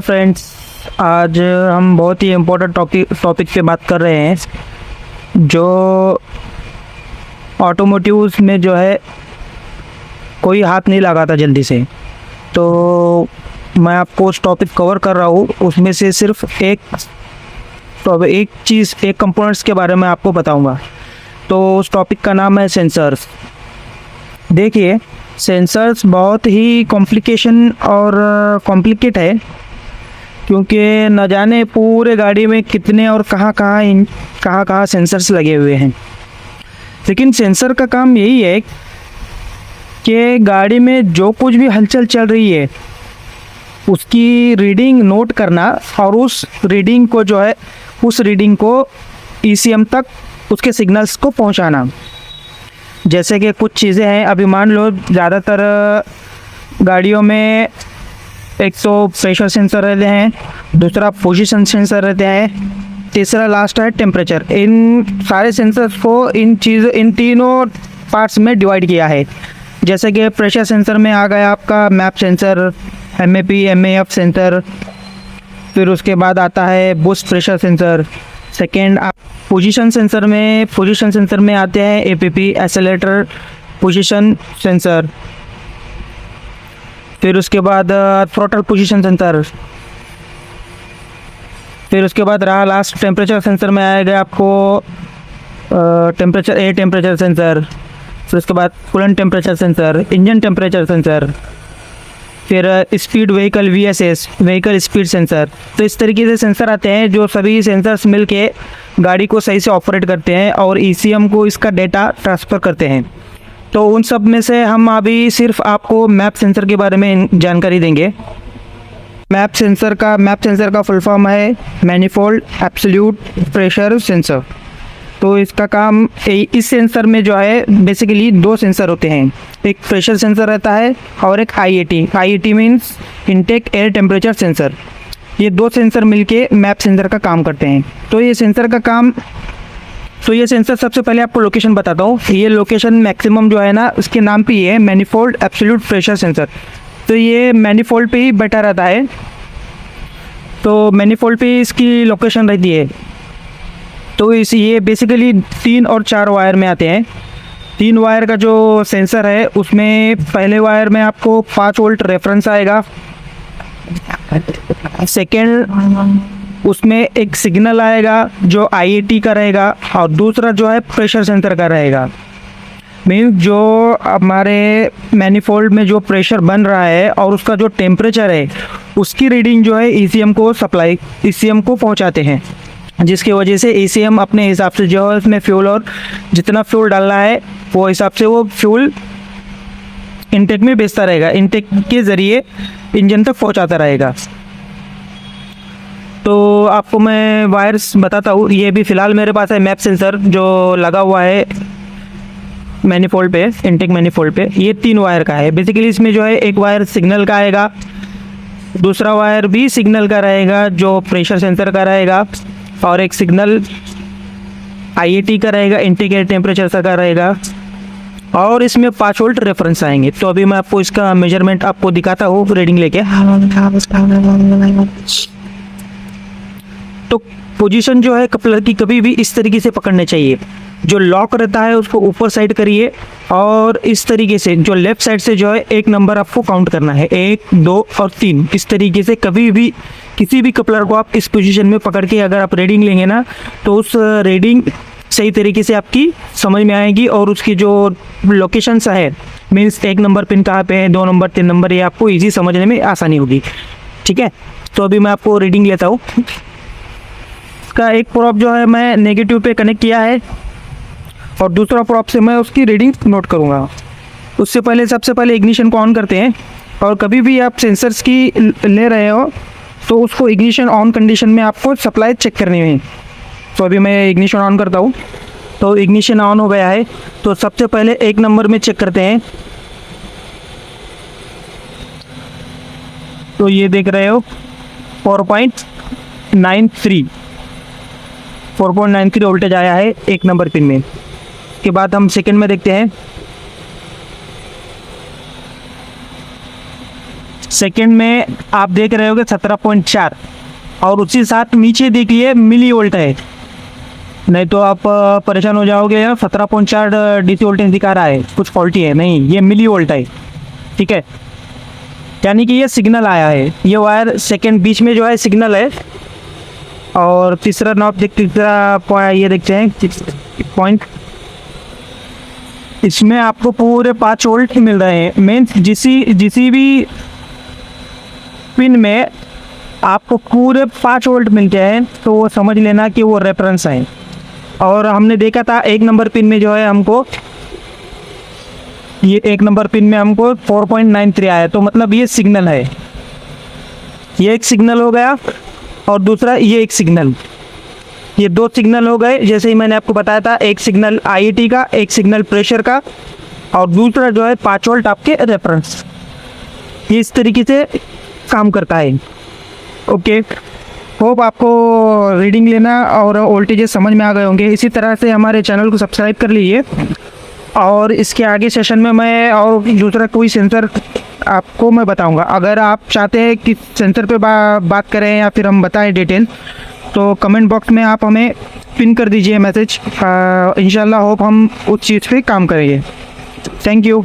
Friends, आज हम बहुत ही इम्पोर्टेंट टॉपिक पे बात कर रहे हैं जो ऑटोमोटिव्स में जो है कोई हाथ नहीं लगाता जल्दी से। तो मैं आपको उस टॉपिक कवर कर रहा हूँ, उसमें से सिर्फ एक चीज़, एक कंपोनेंट्स के बारे में आपको बताऊँगा। तो उस टॉपिक का नाम है सेंसर्स। देखिए, सेंसर्स बहुत ही कॉम्प्लिकेट है, क्योंकि न जाने पूरे गाड़ी में कितने और कहाँ सेंसर्स लगे हुए हैं। लेकिन सेंसर का काम यही है कि गाड़ी में जो कुछ भी हलचल चल रही है उसकी रीडिंग नोट करना और उस रीडिंग को ECM तक उसके सिग्नल्स को पहुंचाना। जैसे कि कुछ चीज़ें हैं, अभी मान लो ज़्यादातर गाड़ियों में एक तो प्रेशर सेंसर रहते हैं, दूसरा पोजीशन सेंसर रहते हैं, तीसरा लास्ट है टेम्परेचर। इन सारे सेंसर्स को इन तीनों पार्ट्स में डिवाइड किया है। जैसे कि प्रेशर सेंसर में आ गया आपका map sensor, MAP MAF sensor, फिर उसके बाद आता है boost pressure sensor. Second, position sensor में आते हैं APP एक्सेलेरेटर पोजीशन सेंसर। फिर उसके बाद थ्रॉटल पोजीशन सेंसर। फिर उसके बाद रहा लास्ट टेम्परेचर सेंसर में आएगा आपको टेम्परेचर सेंसर। फिर उसके बाद coolant temperature sensor, engine temperature sensor, फिर स्पीड व्हीकल स्पीड सेंसर। तो इस तरीके से सेंसर आते हैं जो सभी सेंसर्स मिलके गाड़ी को सही से ऑपरेट करते हैं और ECM को इसका डेटा ट्रांसफ़र करते हैं। तो उन सब में से हम अभी सिर्फ आपको मैप सेंसर के बारे में जानकारी देंगे। मैप सेंसर का फुल फॉर्म है मैनिफोल्ड एब्सोल्यूट प्रेशर सेंसर। तो इसका काम, इस सेंसर में जो है बेसिकली दो सेंसर होते हैं, एक प्रेशर सेंसर रहता है और एक IAT means intake air temperature sensor. ये दो सेंसर मिलके मैप सेंसर का काम करते हैं। तो ये सेंसर सबसे पहले आपको लोकेशन बताता हूँ। ये लोकेशन मैक्सिमम जो है ना, उसके नाम पे ये है मैनिफोल्ड एब्सोल्यूट प्रेशर सेंसर। तो ये मैनिफोल्ड पे ही बैठा रहता है, तो मैनिफोल्ड पे इसकी लोकेशन रहती है। तो ये बेसिकली 3 और 4 वायर में आते हैं। 3 वायर का जो सेंसर है उसमें पहले वायर में आपको 5 वोल्ट रेफरेंस आएगा। सेकेंड, उसमें एक सिग्नल आएगा जो IAT का रहेगा और दूसरा जो है प्रेशर सेंसर का रहेगा। मीन्स जो हमारे मैनिफोल्ड में जो प्रेशर बन रहा है और उसका जो टेम्परेचर है उसकी रीडिंग जो है ECM को पहुंचाते हैं, जिसकी वजह से ECM अपने हिसाब से जो है उसमें फ्यूल और जितना फ्यूल डालना है वो हिसाब से वो फ्यूल इनटेक में भेजता रहेगा, इनटेक के ज़रिए इंजन तक पहुंचाता रहेगा। तो आपको मैं वायर्स बताता हूँ। ये भी फ़िलहाल मेरे पास है मैप सेंसर जो लगा हुआ है मैनिफोल्ड पे, इनटेक मैनिफोल्ड पे। ये 3 वायर का है। बेसिकली इसमें जो है एक वायर सिग्नल का आएगा, दूसरा वायर भी सिग्नल का रहेगा जो प्रेशर सेंसर का रहेगा, और एक सिग्नल IAT का रहेगा, इनटेक एयर टेम्परेचर का रहेगा, और इसमें 5 वोल्ट रेफरेंस आएंगे। तो अभी मैं आपको इसका मेजरमेंट आपको दिखाता हूँ रीडिंग लेके। तो पोजीशन जो है कपलर की कभी भी इस तरीके से पकड़ने चाहिए। जो लॉक रहता है उसको ऊपर साइड करिए और इस तरीके से जो लेफ़्ट साइड से जो है एक नंबर आपको काउंट करना है, 1 2 और 3। इस तरीके से कभी भी किसी भी कपलर को आप इस पोजीशन में पकड़ के अगर आप रीडिंग लेंगे ना, तो उस रीडिंग सही तरीके से आपकी समझ में आएगी और उसकी जो लोकेशंस है, मीन्स 1 नंबर पिन कहाँ पे है, 2 नंबर 3 नंबर, ये आपको ईजी समझने में आसानी होगी। ठीक है, तो अभी मैं आपको रीडिंग लेता हूँ। इसका एक प्रॉप जो है मैं नेगेटिव पे कनेक्ट किया है और दूसरा प्रॉप से मैं उसकी रीडिंग नोट करूँगा। उससे पहले सबसे पहले इग्निशन को ऑन करते हैं, और कभी भी आप सेंसर्स की ले रहे हो तो उसको इग्निशन ऑन कंडीशन में आपको सप्लाई चेक करनी है। तो अभी मैं इग्निशन ऑन करता हूँ। तो इग्निशन ऑन हो गया है। तो सबसे पहले 1 नंबर में चेक करते हैं। तो ये देख रहे हो 4.93 वोल्टेज आया है 1 नंबर पिन में। के बाद हम सेकंड में देखते हैं। सेकंड में आप देख रहे होगे 17.4 और उसी साथ नीचे देखिए मिली वोल्ट है, नहीं तो आप परेशान हो जाओगे यार 17.4 DC वोल्टेज दिखा रहा है कुछ फॉल्टी है, नहीं ये मिली वोल्ट है, ठीक है। यानी कि ये सिग्नल आया है, ये वायर सेकंड बीच में जो है सिग्नल है। और तीसरा नॉब तीसरा ये देखते हैं पॉइंट, इसमें आपको पूरे 5 वोल्ट मिल रहे हैं। मीन्स जिसी भी पिन में आपको पूरे 5 वोल्ट मिलते हैं तो वो समझ लेना कि वो रेफरेंस है। और हमने देखा था 1 नंबर पिन में जो है हमको ये 1 नंबर पिन में हमको 4.93 आया, तो मतलब ये सिग्नल है, ये एक सिग्नल हो गया और दूसरा ये एक सिग्नल, ये 2 सिग्नल हो गए। जैसे ही मैंने आपको बताया था, एक सिग्नल IET का, एक सिग्नल प्रेशर का और दूसरा जो है 5 वोल्ट आपके रेफरेंस। ये इस तरीके से काम करता है। ओके, होप आपको रीडिंग लेना और वोल्टेजेस समझ में आ गए होंगे। इसी तरह से हमारे चैनल को सब्सक्राइब कर लीजिए और इसके आगे सेशन में मैं और दूसरा कोई सेंसर आपको मैं बताऊंगा। अगर आप चाहते हैं कि सेंसर पे बात करें या फिर हम बताएं डिटेल, तो कमेंट बॉक्स में आप हमें पिन कर दीजिए मैसेज। इंशाल्लाह होप हम उस चीज़ पे काम करेंगे। Thank you.